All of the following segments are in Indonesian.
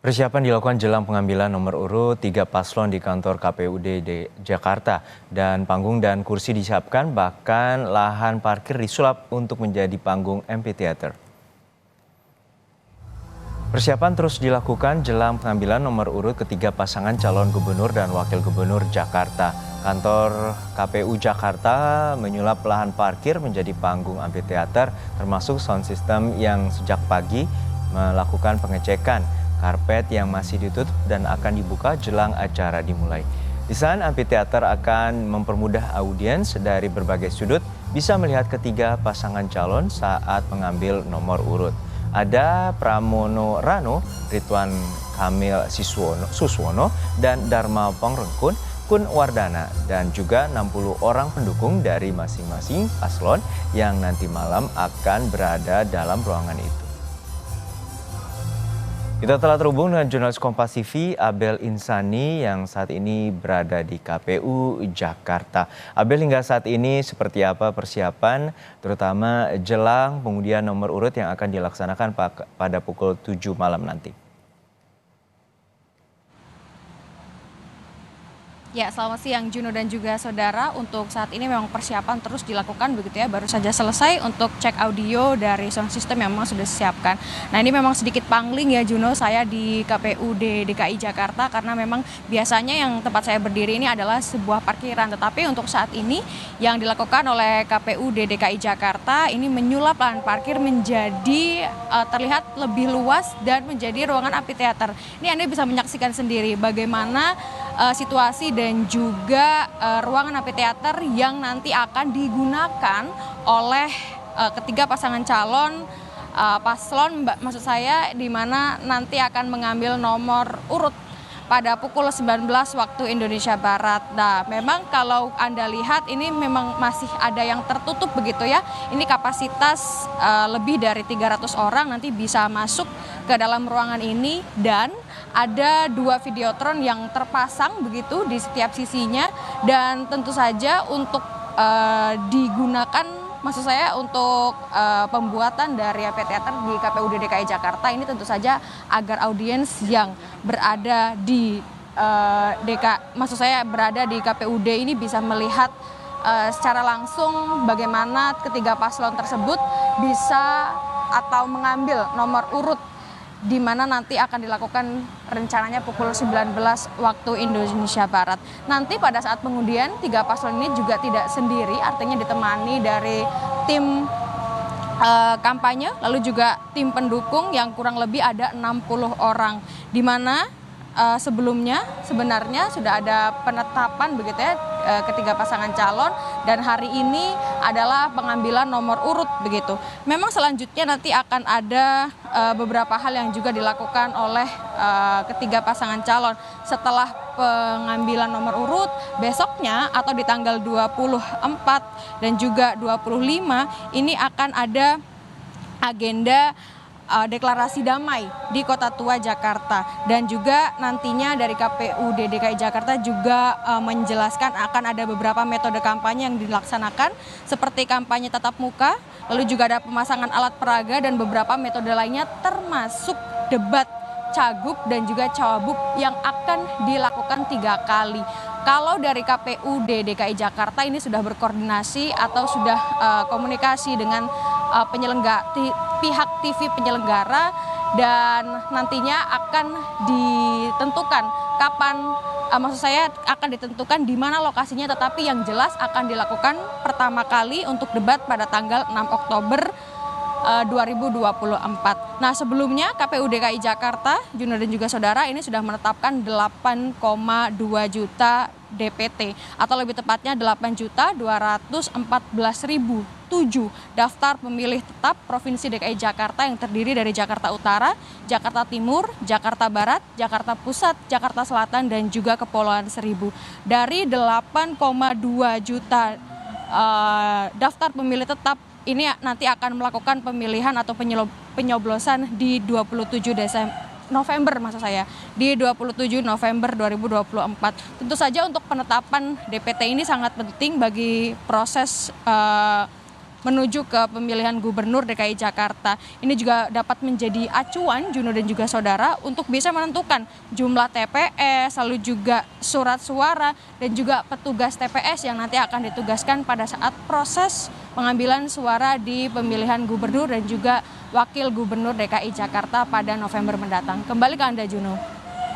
Persiapan dilakukan jelang pengambilan nomor urut 3 paslon di kantor KPUD di Jakarta. Dan panggung dan kursi disiapkan, bahkan lahan parkir disulap untuk menjadi panggung amphitheater. Persiapan terus dilakukan jelang pengambilan nomor urut ketiga pasangan calon gubernur dan wakil gubernur Jakarta. Kantor KPU Jakarta menyulap lahan parkir menjadi panggung amphitheater, termasuk sound system yang sejak pagi melakukan pengecekan. Karpet yang masih ditutup dan akan dibuka jelang acara dimulai. Desain amphitheater akan mempermudah audiens dari berbagai sudut bisa melihat ketiga pasangan calon saat mengambil nomor urut. Ada Pramono Rano, Ridwan Kamil Suswono, dan Dharma Pangrengkun, Kun Wardana, dan juga 60 orang pendukung dari masing-masing paslon yang nanti malam akan berada dalam ruangan itu. Kita telah terhubung dengan jurnalis Kompas TV Abel Insani yang saat ini berada di KPU Jakarta. Abel, hingga saat ini seperti apa persiapan terutama jelang pengundian nomor urut yang akan dilaksanakan pada pukul 7 malam nanti? Ya, selamat siang Juno dan juga saudara. Untuk saat ini memang persiapan terus dilakukan begitu ya. Baru saja selesai untuk cek audio dari sound system yang memang sudah disiapkan. Nah, ini memang sedikit pangling ya Juno, saya di KPUD DKI Jakarta karena memang biasanya yang tempat saya berdiri ini adalah sebuah parkiran. Tetapi untuk saat ini yang dilakukan oleh KPUD DKI Jakarta ini menyulap lahan parkir menjadi terlihat lebih luas dan menjadi ruangan amphitheater. Ini Anda bisa menyaksikan sendiri bagaimana situasi dan juga ruangan amphitheater yang nanti akan digunakan oleh ketiga pasangan calon paslon, maksud saya, di mana nanti akan mengambil nomor urut pada pukul 19 waktu Indonesia Barat. Nah, memang kalau Anda lihat ini memang masih ada yang tertutup begitu ya. Ini kapasitas lebih dari 300 orang nanti bisa masuk ke dalam ruangan ini, dan ada 2 videotron yang terpasang begitu di setiap sisinya, dan tentu saja untuk digunakan, maksud saya untuk pembuatan dari amphitheater di KPUD DKI Jakarta ini tentu saja agar audiens yang berada di maksud saya berada di KPUD ini bisa melihat secara langsung bagaimana ketiga paslon tersebut bisa atau mengambil nomor urut di mana nanti akan dilakukan rencananya pukul 19 waktu Indonesia Barat. Nanti pada saat pengundian, 3 paslon ini juga tidak sendiri, artinya ditemani dari tim kampanye, lalu juga tim pendukung yang kurang lebih ada 60 orang, di mana sebelumnya sebenarnya sudah ada penetapan begitu ya ketiga pasangan calon, dan hari ini adalah pengambilan nomor urut begitu. Memang selanjutnya nanti akan ada beberapa hal yang juga dilakukan oleh ketiga pasangan calon setelah pengambilan nomor urut. Besoknya atau di tanggal 24 dan juga 25 ini akan ada agenda deklarasi damai di Kota Tua Jakarta, dan juga nantinya dari KPUD DKI Jakarta juga menjelaskan akan ada beberapa metode kampanye yang dilaksanakan seperti kampanye tatap muka, lalu juga ada pemasangan alat peraga dan beberapa metode lainnya termasuk debat cagup dan juga cawagup yang akan dilakukan 3 kali. Kalau dari KPUD DKI Jakarta ini sudah berkoordinasi atau sudah komunikasi dengan pihak TV penyelenggara, dan nantinya akan ditentukan kapan, maksud saya akan ditentukan di mana lokasinya, tetapi yang jelas akan dilakukan pertama kali untuk debat pada tanggal 6 Oktober 2024. Nah, sebelumnya KPU DKI Jakarta, Juno dan juga saudara, ini sudah menetapkan 8,2 juta DPT atau lebih tepatnya 8.214.007 daftar pemilih tetap Provinsi DKI Jakarta yang terdiri dari Jakarta Utara, Jakarta Timur, Jakarta Barat, Jakarta Pusat, Jakarta Selatan, dan juga Kepulauan Seribu. Dari 8,2 juta daftar pemilih tetap ini nanti akan melakukan pemilihan atau penyoblosan di 27 November maksud saya, di 27 November 2024. Tentu saja untuk penetapan DPT ini sangat penting bagi proses menuju ke pemilihan gubernur DKI Jakarta. Ini juga dapat menjadi acuan Juno dan juga saudara untuk bisa menentukan jumlah TPS, lalu juga surat suara dan juga petugas TPS yang nanti akan ditugaskan pada saat proses pengambilan suara di pemilihan gubernur dan juga wakil gubernur DKI Jakarta pada November mendatang. Kembali ke Anda, Juno.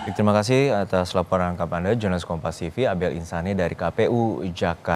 Terima kasih atas laporan lengkap Anda, jurnalis Kompas TV Abel Insani dari KPU Jakarta.